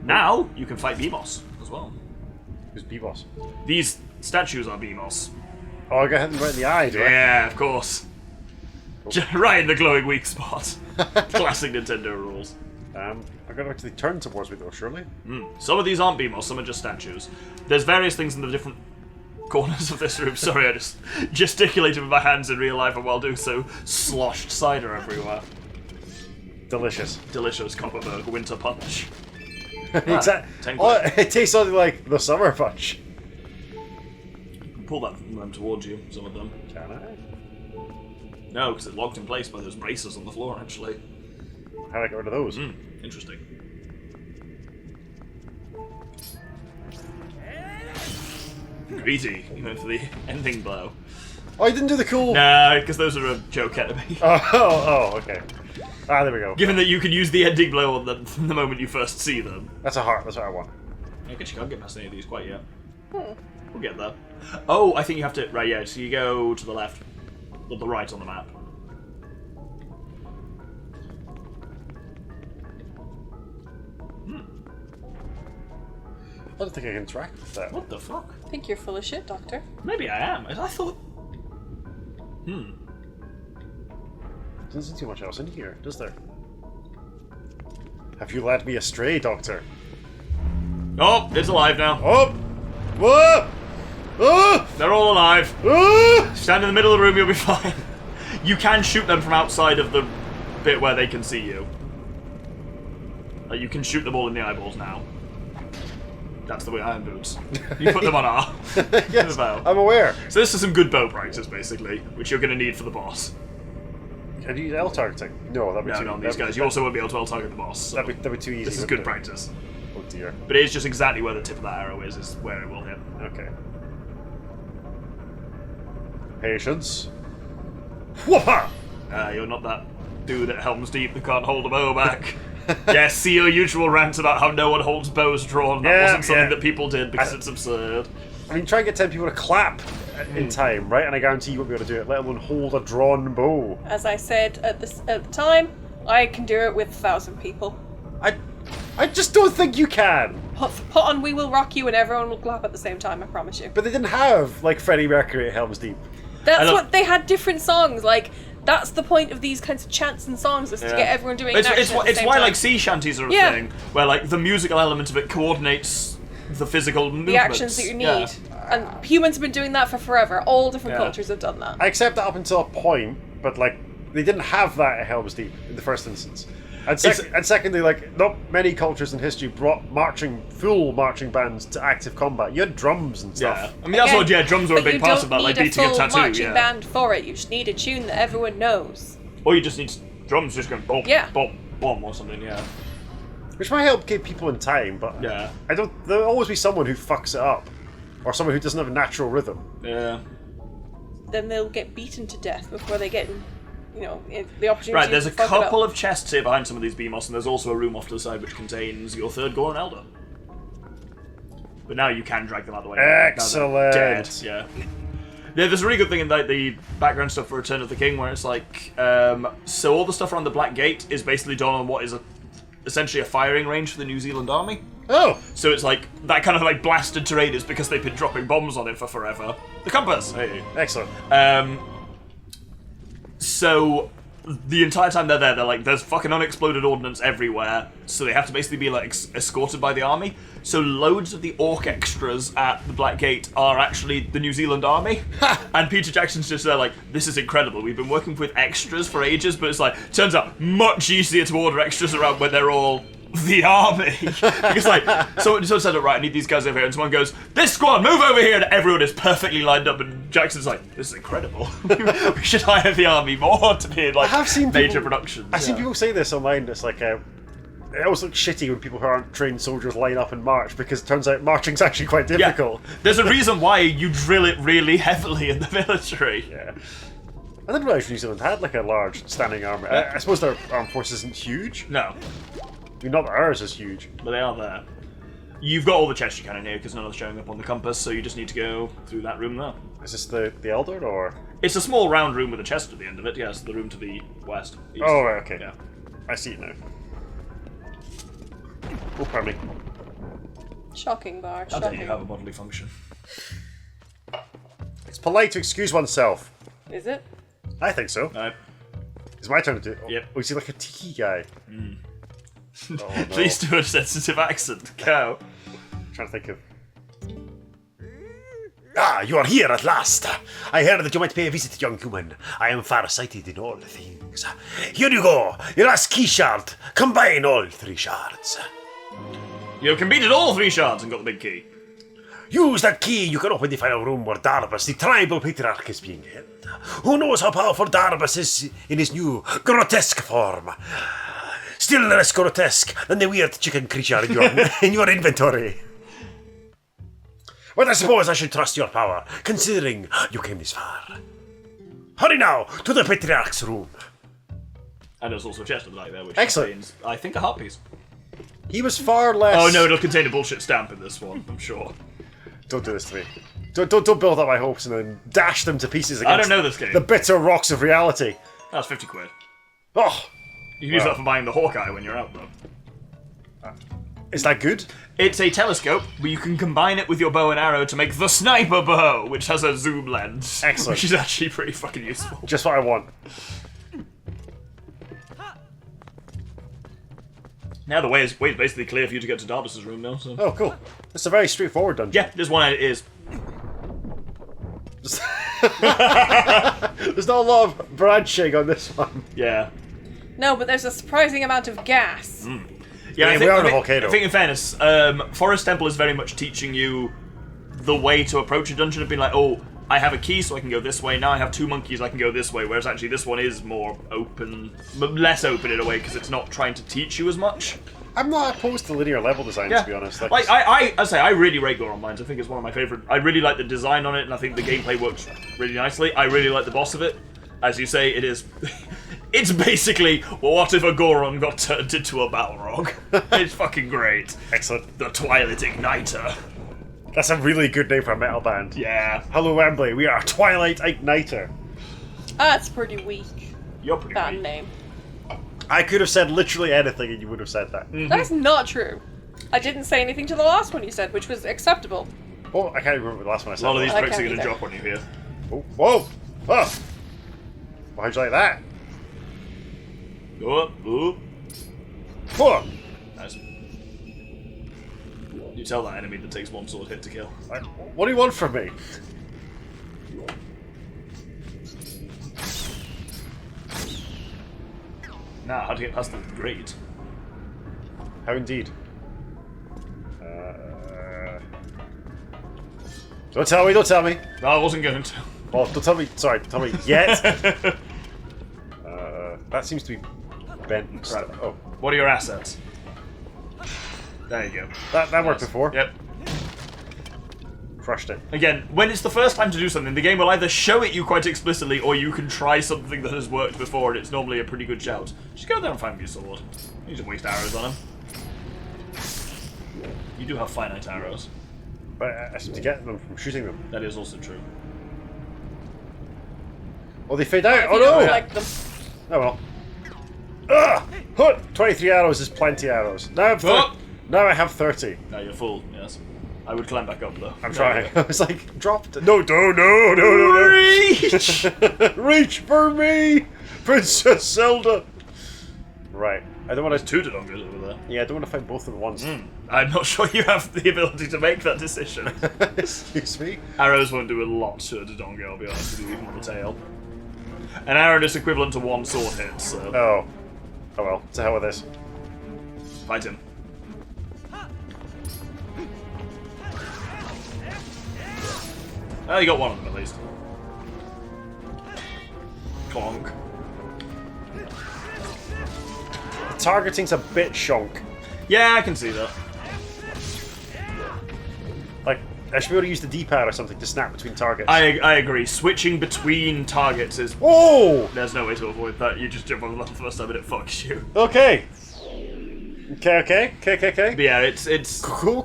Now you can fight Beamos as well. Who's B-Boss? These statues are Beamos. Oh, I got hit right in the eye, do I? Yeah, of course. Right in the glowing weak spot. Classic Nintendo rules. I gotta actually turn towards me though, surely? Some of these aren't Beamos, some are just statues. There's various things in the different corners of this room. Sorry, I just gesticulated with my hands in real life, and while doing so, sloshed cider everywhere. Delicious. Delicious Copperberg Winter Punch. Exactly. Oh, it tastes something like the Summer Punch. You can pull that from them towards you, some of them. Can I? No, because it's locked in place by those braces on the floor, actually. How do I get rid of those? Interesting. Greedy, for the ending blow. Oh, you didn't do the cool... No, because those are a joke enemy. Oh, okay. Ah, there we go. Given that you can use the ending blow on them from the moment you first see them. That's a heart, that's what I want. I guess you can't get past any of these quite yet. We'll get there. Oh, I think you have to... Right, yeah, so you go to the left. Or the right on the map. I don't think I can interact with that. What the fuck? I think you're full of shit, Doctor. Maybe I am. I thought... Doesn't seem too much else in here, does there? Have you led me astray, Doctor? Oh, it's alive now. Oh! Whoa! Oh! They're all alive. Oh! Stand in the middle of the room, you'll be fine. You can shoot them from outside of the bit where they can see you. Like, you can shoot them all in the eyeballs now. That's the way Iron Boots. You put them on R. Yes, I'm aware. So this is some good bow practice, basically, which you're going to need for the boss. Can you use L targeting? No, that'd be too... No, on these guys. You also won't be able to L-target the boss. So that'd be too easy. This is good practice. Oh dear. But it is just exactly where the tip of that arrow is where it will hit. Okay. Patience. Whoopah! You're not that dude at Helm's Deep that can't hold a bow back. Yes, see your usual rant about how no one holds bows drawn. That wasn't something that people did because it's absurd. I mean, try and get 10 people to clap in time, right? And I guarantee you won't be able to do it, let alone hold a drawn bow. As I said at the time, I can do it with 1,000 people. I just don't think you can. Put on We Will Rock You and everyone will clap at the same time, I promise you. But they didn't have, like, Freddie Mercury at Helm's Deep. That's what they had, different songs. Like, that's the point of these kinds of chants and songs, is to get everyone doing it's why time. like sea shanties are a thing, where like the musical element of it coordinates the physical movements. The actions that you need. And humans have been doing that for forever. All different cultures have done that. I accept that up until a point, but like they didn't have that at Helm's Deep in the first instance. And, secondly, like, not many cultures in history brought full marching bands to active combat. You had drums and stuff. Yeah, I mean that's what. Yeah, drums are a big part of that, like beating a tattoo. You don't need a full marching band for it. You just need a tune that everyone knows. Or you just need drums just going boom, boom, boom, or something. Yeah. Which might help keep people in time, but there'll always be someone who fucks it up, or someone who doesn't have a natural rhythm. Yeah. Then they'll get beaten to death before they get. The opportunity. Right, there's a couple of chests here behind some of these Beamos, and there's also a room off to the side which contains your third Goron Elder. But now you can drag them out of the way. Excellent. Dead. Yeah. There's a really good thing in the background stuff for Return of the King, where it's like, so all the stuff around the Black Gate is basically done on what is essentially a firing range for the New Zealand Army. Oh! So it's like, that kind of like blasted terrain is because they've been dropping bombs on it for forever. The compass! Hey. Excellent. So the entire time they're there, they're like, there's fucking unexploded ordnance everywhere, so they have to basically be like escorted by the army. So loads of the orc extras at the Black Gate are actually the New Zealand Army. And Peter Jackson's just there like, this is incredible. We've been working with extras for ages, but it's like, turns out much easier to order extras around when they're all the army. Because like, someone said it right, I need these guys over here, and someone goes, this squad, move over here, and everyone is perfectly lined up, and Jackson's like, this is incredible. We should hire the army more to be in like major productions. I've seen people say this online, it's like, it always looks shitty when people who aren't trained soldiers line up and march, because it turns out marching's actually quite difficult. Yeah. There's a reason why you drill it really heavily in the military. Yeah. I didn't realise New Zealand had like a large standing army. I suppose their armed force isn't huge. No. I mean, not that ours is huge. But they are there. You've got all the chests you can in here, because none of them's showing up on the compass, so you just need to go through that room there. Is this the Elder, or...? It's a small round room with a chest at the end of it, yes, the room to the west. East. Oh, right, okay. Yeah. I see it now. Oh, pardon me. Shocking, Bart. How dare you Shocking. have a bodily function? It's polite to excuse oneself. Is it? I think so. Right. It's my turn to do. Yep. Oh, is he like a tiki guy? Oh, no. Please do a sensitive accent. Go. Trying to think of. Ah, you are here at last. I heard that you might pay a visit, young human. I am far-sighted in all things. Here you go. Your last key shard. Combine all 3 shards. You have completed all 3 shards and got the big key. Use that key. You can open the final room where Darbus, the tribal patriarch, is being held. Who knows how powerful Darbus is in his new grotesque form? Still less grotesque than the weird chicken creature in your inventory. But I suppose I should trust your power, considering you came this far. Hurry now, to the Patriarch's room. And there's also a chest at the back there, which Excellent. contains, I think, a heart piece. He was far less... Oh no, it'll contain a bullshit stamp in this one, I'm sure. Don't do this to me. Don't build up my hopes and then dash them to pieces against I don't know this game. the bitter rocks of reality. That's 50 quid. Oh, You can use Wow. that for buying the Hawkeye when you're out, though. is that good? It's a telescope, but you can combine it with your bow and arrow to make the sniper bow, which has a zoom lens. Excellent. Which is actually pretty fucking useful. Just what I want. Now the way is basically clear for you to get to Darbus's room now, so... Oh, cool. It's a very straightforward dungeon. Yeah, this one is. There's not a lot of branching on this one. Yeah. No, but there's a surprising amount of gas. Yeah, we are in a volcano. I think in fairness, Forest Temple is very much teaching you the way to approach a dungeon of being like, oh, I have a key so I can go this way, now I have 2 monkeys I can go this way, whereas actually this one is more open, but less open in a way because it's not trying to teach you as much. I'm not opposed to linear level design, to be honest. Like, I really rate Goron Mines. I think it's one of my favourite. I really like the design on it, and I think the gameplay works really nicely. I really like the boss of it. As you say, it is... It's basically, what if a Goron got turned into a Balrog? It's fucking great. Excellent. The Twilight Igniter. That's a really good name for a metal band. Yeah. Hello, Wembley. We are Twilight Igniter. That's pretty weak. You're pretty Bad weak. name. I could have said literally anything and you would have said that. That's not true. I didn't say anything to the last one you said, which was acceptable. Oh, I can't remember the last one I A said. lot of these I tricks are can't going to either. drop on you here. Oh, whoa! Oh! How'd you like that? Go up. Ooh. Oh! Nice. You tell that enemy that takes 1 sword hit to kill. What do you want from me? Now, how to get past the grate? How indeed? Don't tell me, don't tell me. No, I wasn't going to. Oh, don't tell me, sorry, don't tell me yet. That seems to be bent and stuff. Right. Oh, What are your assets? There you go. that worked before. Yep. Crushed it. Again, when it's the first time to do something, the game will either show it you quite explicitly, or you can try something that has worked before, and it's normally a pretty good shout. Just go there and find me a sword. You just waste arrows on him. You do have finite arrows. But I seem to get them from shooting them. That is also true. Oh, they fade out. If Oh you don't no! like them. Oh well. Ah! Huh! 23 arrows is plenty arrows. Now I have 30. Now you're full, yes. I would climb back up, though. I'm trying. I was like, dropped it. No, no. Reach! Reach for me, Princess Zelda. Right. I don't want to. 2 Dodongos over there. Yeah, I don't want to fight both at once. I'm not sure you have the ability to make that decision. Excuse me. Arrows won't do a lot to a Dodongo, I'll be honest with you, even on the tail. An arrow is equivalent to 1 sword hit, so... Oh. Oh well. To hell with this. Fight him. Oh, you got 1 of them at least. Clonk. The targeting's a bit shonk. Yeah, I can see that. Like, I should be able to use the D-pad or something to snap between targets. I agree. Switching between targets is... Oh! There's no way to avoid that. You just jump on the first time and it fucks you. Okay. Okay. But yeah, it's... Cool.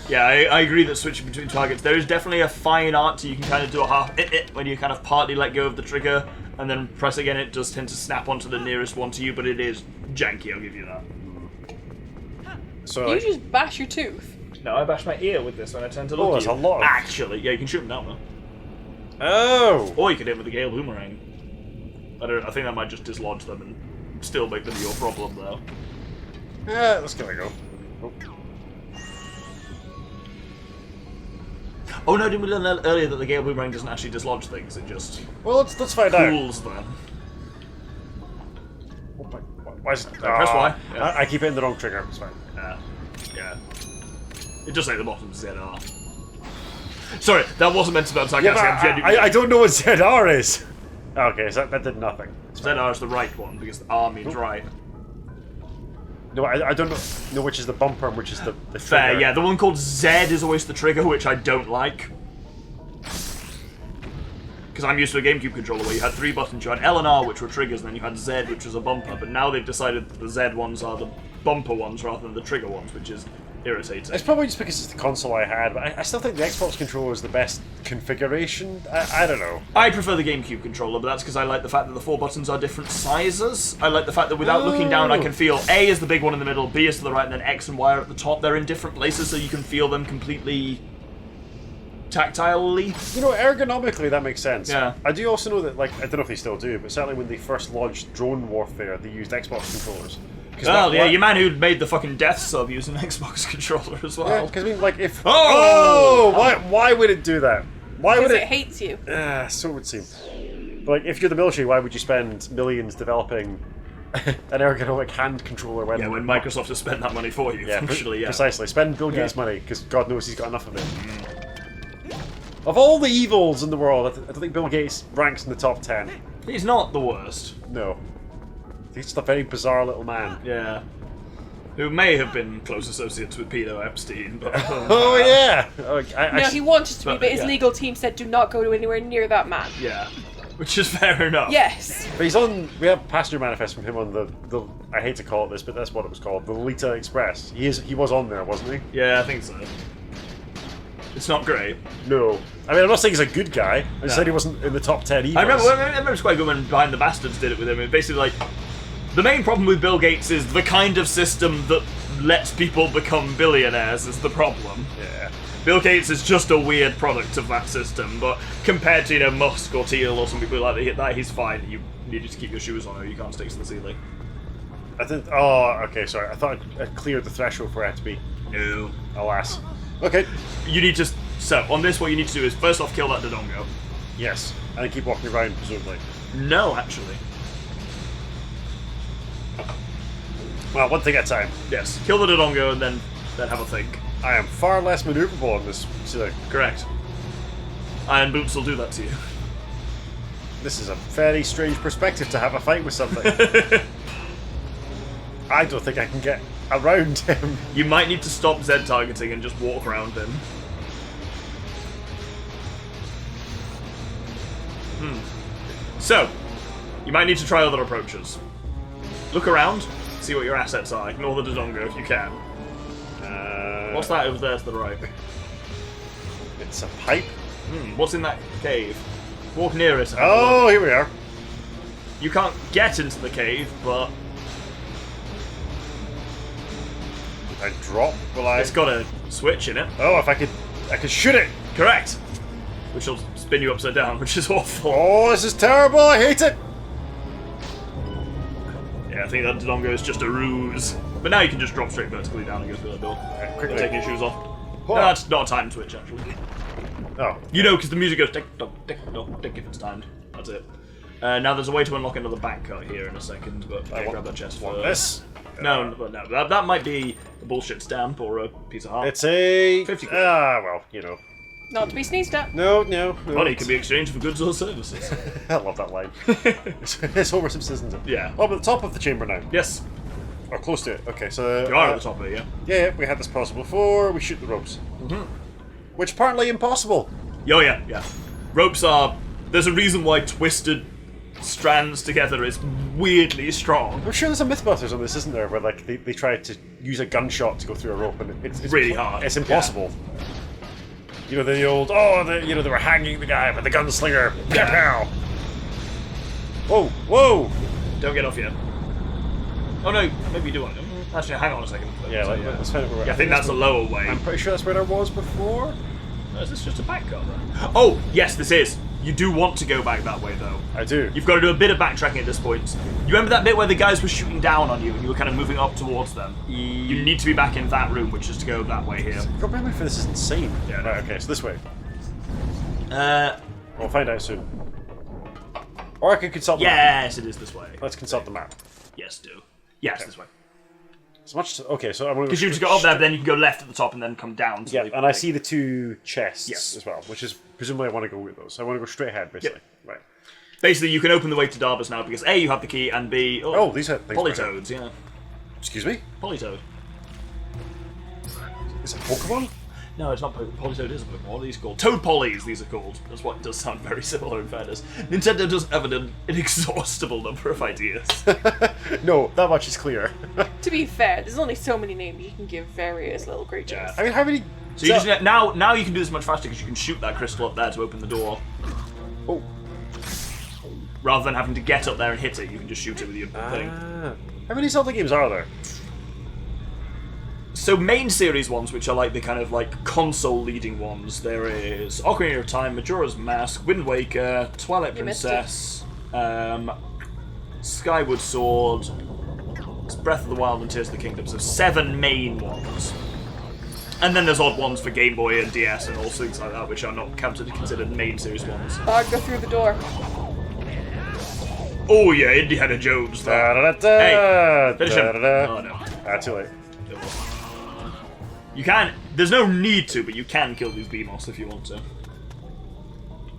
Yeah, I agree that switching between targets, there is definitely a fine art to you can kind of do a half when you kind of partly let go of the trigger and then press again. It does tend to snap onto the nearest one to you, but it is janky, I'll give you that. So, You like, just bash your tooth. No, I bashed my ear with this when I turned to Oh, look that's at you. a lot of... Actually, yeah, you can shoot them down though. Oh! Or you could hit them with a Gale Boomerang. I think that might just dislodge them and still make them your problem though. Let's give it a go. Oh no, didn't we learn earlier that the Gale Boomerang doesn't actually dislodge things, it just Well, let's find out. cools them. Why is it... press Y. Yeah. I keep hitting the wrong trigger, it's fine. Yeah. It just say the bottom ZR. Sorry, that wasn't meant to be Yeah, sarcastic. but I don't know what ZR is! Okay, so that did nothing. ZR is the right one, because the R means right. No, I don't know which is the bumper and which is the Fair, trigger. yeah. The one called Z is always the trigger, which I don't like. Because I'm used to a GameCube controller where you had 3 buttons. You had L and R, which were triggers, and then you had Z, which was a bumper. But now they've decided that the Z ones are the bumper ones rather than the trigger ones, which is irritating. It's probably just because it's the console I had, but I still think the Xbox controller is the best configuration. I don't know. I prefer the GameCube controller, but that's because I like the fact that the 4 buttons are different sizes. I like the fact that without looking down, I can feel A is the big one in the middle, B is to the right, and then X and Y are at the top. They're in different places, so you can feel them completely tactilely. You know, ergonomically, that makes sense. Yeah. I do also know that, like, I don't know if they still do, but certainly when they first launched Drone Warfare, they used Xbox controllers. Well, yeah, your man who made the fucking Death Sub used an Xbox controller as well. Yeah, because I mean, like, if... Oh! Why would it do that? Why would Because it... it hates you. So it would seem. But, like, if you're the military, why would you spend millions developing an ergonomic hand controller when... Yeah, when Microsoft has spent that money for you, actually, yeah. Precisely. Spend Bill Gates' money, because God knows he's got enough of it. Of all the evils in the world, I don't think Bill Gates ranks in the top 10. He's not the worst. No. He's just a very bizarre little man. Yeah. Who may have been close associates with Peter Epstein, but... Oh, yeah! Oh, No, he wanted to be, but his yeah. legal team said do not go to anywhere near that man. Yeah. Which is fair enough. Yes. But he's on... We have passenger manifest from him on the... I hate to call it this, but that's what it was called. The Lolita Express. He was on there, wasn't he? Yeah, I think so. It's not great. No. I mean, I'm not saying he's a good guy. I just said he wasn't in the top 10 either. I remember it's quite good when Behind the Bastards did it with him. It basically, like, the main problem with Bill Gates is the kind of system that lets people become billionaires is the problem. Yeah. Bill Gates is just a weird product of that system, but compared to, you know, Musk or Thiel or some people like that, he's fine. You need to keep your shoes on or you can't stick to the ceiling. I think... Oh, okay, sorry. I thought I cleared the threshold for it to be. No. Alas. Okay. You need to... So, on this, what you need to do is, first off, kill that Dodongo. Yes. And then keep walking around, presumably. No, actually. Well, one thing at a time. Yes. Kill the Dodongo and then have a think. I am far less maneuverable on this ceiling. Correct. Iron Boots will do that to you. This is a very strange perspective to have a fight with something. I don't think I can get around him. You might need to stop Z targeting and just walk around him. So, you might need to try other approaches. Look around, see what your assets are. Ignore the Dodongo if you can. What's that over there to the right? It's a pipe. What's in that cave? Walk near it. Oh, here we are. You can't get into the cave, but I drop. Will I? it's got a switch in it. Oh, if I could shoot it. Correct. Which will spin you upside down, which is awful. Oh, this is terrible. I hate it. Yeah, I think that Dodongo is just a ruse. But now you can just drop straight vertically down and go through that door. Quickly. Take your shoes off. Oh. No, that's not a time switch, actually. Oh. You know, because the music goes tick tock tick if it's timed. That's it. Now there's a way to unlock another bank cut here in a second, but I grab that chest Want first. this? No, that might be a bullshit stamp or a piece of heart. It's a 50 quid. well, you know. Not to be sneezed at. No. Money can be exchanged for goods or services. I love that line. It's Homer Simpson, isn't it? Yeah. Oh, but at the top of the chamber now. Yes, Or close to it. Okay, so... you are at the top of it, yeah. Yeah, we had this puzzle before. We shoot the ropes. Which apparently impossible. Oh yeah. Ropes are... There's a reason why twisted strands together is weirdly strong. I'm sure there's a Mythbusters on this, isn't there? Where like they try to use a gunshot to go through a rope, and it's Really hard. It's impossible. You know the old they were hanging the guy with the gunslinger. Yeah. Pow! Whoa! Don't get off yet. Oh no, maybe you do want to. Actually, hang on a second. Yeah, let's find out where Yeah, I think that's a lower way. I'm pretty sure that's where there was before. No, is this just a back cover? Oh, yes, this is. You do want to go back that way, though. I do. You've got to do a bit of backtracking at this point. You remember that bit where the guys were shooting down on you and you were kind of moving up towards them? You need to be back in that room, which is to go that way here. God, memory for this is insane. Yeah, Right, okay, so this way. Uh, We'll find out soon. Or I could consult the map. yes, it is this way. Let's consult the map. Yes, do. Yes, this way. As much okay, so I'm going to Because you just go up there, but then you can go left at the top and then come down. To Yeah, the, and I see the two chests Yes. as well, which is presumably I want to go with those. So I want to go straight ahead, basically. Right. Basically, you can open the way to Darbus now because A, you have the key, and B, Oh, these are things. Polytoads, yeah. Excuse me? Polytoad. Is it Pokemon? No, it's not Pokemon. Polytoad is a Pokemon. What are these called? Toad Polys, these are called. That's what does sound very similar in fairness. Nintendo does have an inexhaustible number of ideas. No, that much is clear. To be fair, there's only so many names you can give various little creatures. Yeah. I mean, how many? So you just now you can do this much faster because you can shoot that crystal up there to open the door. Oh. Rather than having to get up there and hit it, you can just shoot it with your thing. How many Zelda games are there? So main series ones, which are like the kind of like console leading ones, there is Ocarina of Time, Majora's Mask, Wind Waker, Twilight Princess, Skyward Sword, Breath of the Wild, and Tears of the Kingdom. So 7 main ones. And then there's odd ones for Game Boy and DS and all things like that, which are not considered main series ones. I'd go through the door. Oh yeah, Indiana Jones. Hey, finish him. Oh no. Too late. You can. There's no need to, but you can kill these Beamos if you want to.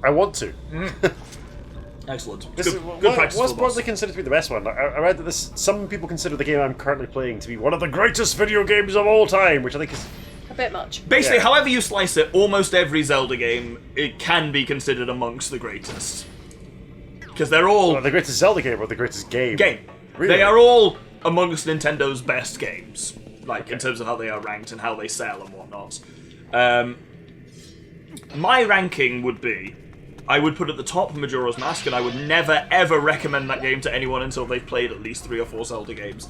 I want to. Excellent. This Good practice. What's for the boss. broadly considered to be the best one? I read that some people consider the game I'm currently playing to be one of the greatest video games of all time, which I think is A bit much. Basically, Yeah. however you slice it, almost every Zelda game it can be considered amongst the greatest. Because they're all the greatest Zelda game or the greatest game. Really? They are all amongst Nintendo's best games, like in terms of how they are ranked and how they sell and whatnot. My ranking would be, I would put at the top Majora's Mask, and I would never ever recommend that game to anyone until they've played at least 3 or 4 Zelda games.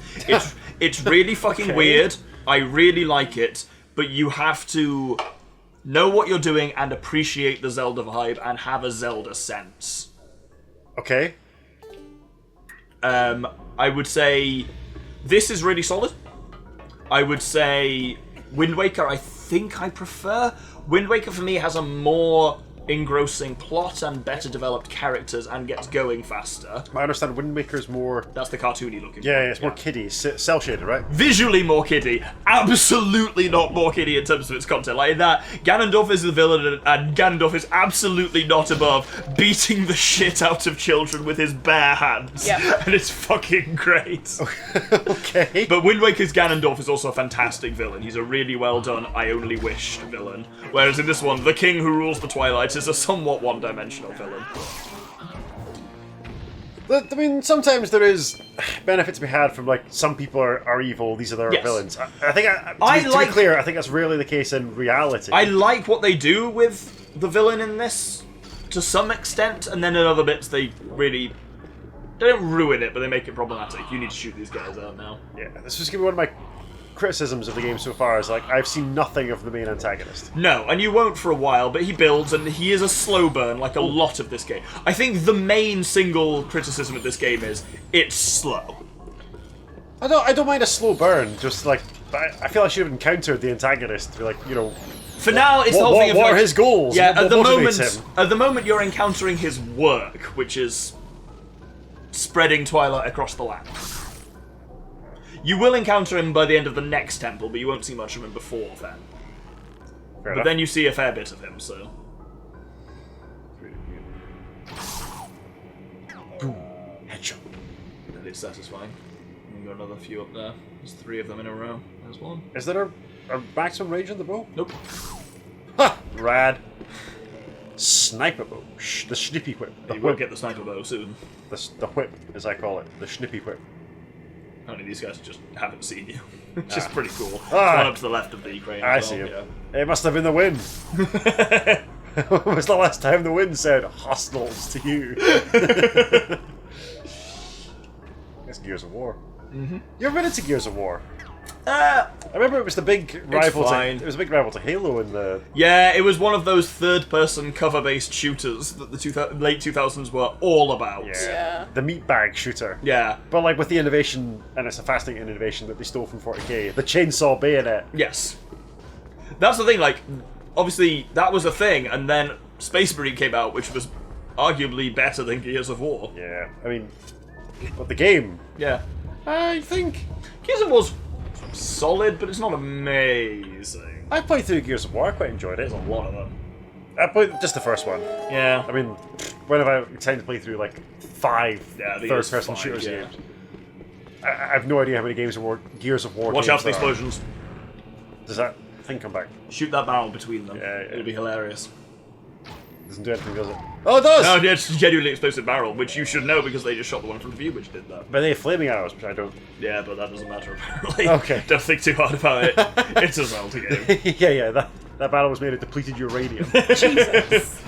It's really fucking weird. I really like it, but you have to know what you're doing and appreciate the Zelda vibe and have a Zelda sense. Okay. I would say this is really solid. I would say Wind Waker, I think I prefer. Wind Waker for me has a more engrossing plot and better developed characters and gets going faster. I understand Wind Waker's more... That's the cartoony looking Yeah, one. it's more kiddie, cel-shaded, right? Visually more kiddie. Absolutely not more kiddie in terms of its content. Like that, Ganondorf is the villain, and Ganondorf is absolutely not above beating the shit out of children with his bare hands. Yeah. And it's fucking great. Okay. But Wind Waker's Ganondorf is also a fantastic villain. He's a really well done, I only wish villain. Whereas in this one, the king who rules the Twilight is a somewhat one-dimensional villain. I mean, sometimes there is benefit to be had from, like, some people are evil, these are their Yes. villains. I think, to be clear, I think that's rarely the case in reality. I like what they do with the villain in this, to some extent, and then in other bits they really... They don't ruin it, but they make it problematic. You need to shoot these guys out now. Yeah, this is going to be one of my criticisms of the game so far, is, like, I've seen nothing of the main antagonist. No, and you won't for a while, but he builds, and he is a slow burn, like a lot of this game. I think the main single criticism of this game is, it's slow. I don't mind a slow burn, just, like, I feel I should have encountered the antagonist to be like, you know... For now, it's the whole thing of what like, are his goals? Yeah, What motivates him? at the moment you're encountering his work, which is spreading Twilight across the land. You will encounter him by the end of the next temple, but you won't see much of him before then. Fair But enough. then you see a fair bit of him, so... Boom. Headshot. That is satisfying. We've got another few up there. There's 3 of them in a row. There's one. Is there a maximum range on the bow? Nope. Ha! Rad. Sniper bow. The snippy whip. The You will whip. get the sniper bow soon. The whip, as I call it. The snippy whip. Only these guys just haven't seen you. Which is pretty cool. There's Ah. one up to the left of the crane. I as see well, him. It must have been the wind. When was the last time the wind said hostiles to you? It's Gears of War. Mm-hmm. You ever been into Gears of War? I remember it was the big rival. fine. It was a big rival to Halo in the. Yeah, it was one of those third-person cover-based shooters that the late 2000s were all about. Yeah. The meat bag shooter. Yeah. But like with the innovation, and it's a fascinating innovation that they stole from 40k, the chainsaw bayonet. Yes. That's the thing, like, obviously that was a thing, and then Space Marine came out, which was arguably better than Gears of War. Yeah, I mean, but the game, Yeah. I think Gears of War's solid, but it's not amazing. I played through Gears of War. I quite enjoyed it. There's a lot of them. I played just the first one. Yeah. I mean, when have I time to play through like 5 Yeah, I think it's third-person 5, shooters yeah. games? I have no idea how many Gears of War Watch games out for the there are. explosions. Does that thing come back? Shoot that barrel between them. Yeah, yeah. It'll be hilarious. Doesn't do anything, does it? Oh, it does! No, it's a genuinely explosive barrel, which you should know because they just shot the one from the view, which did that. But they have flaming arrows, which I don't. Yeah, but that doesn't matter apparently. Okay. Don't think too hard about it. It's a Zelda game. Yeah, that battle was made of depleted uranium. Jesus.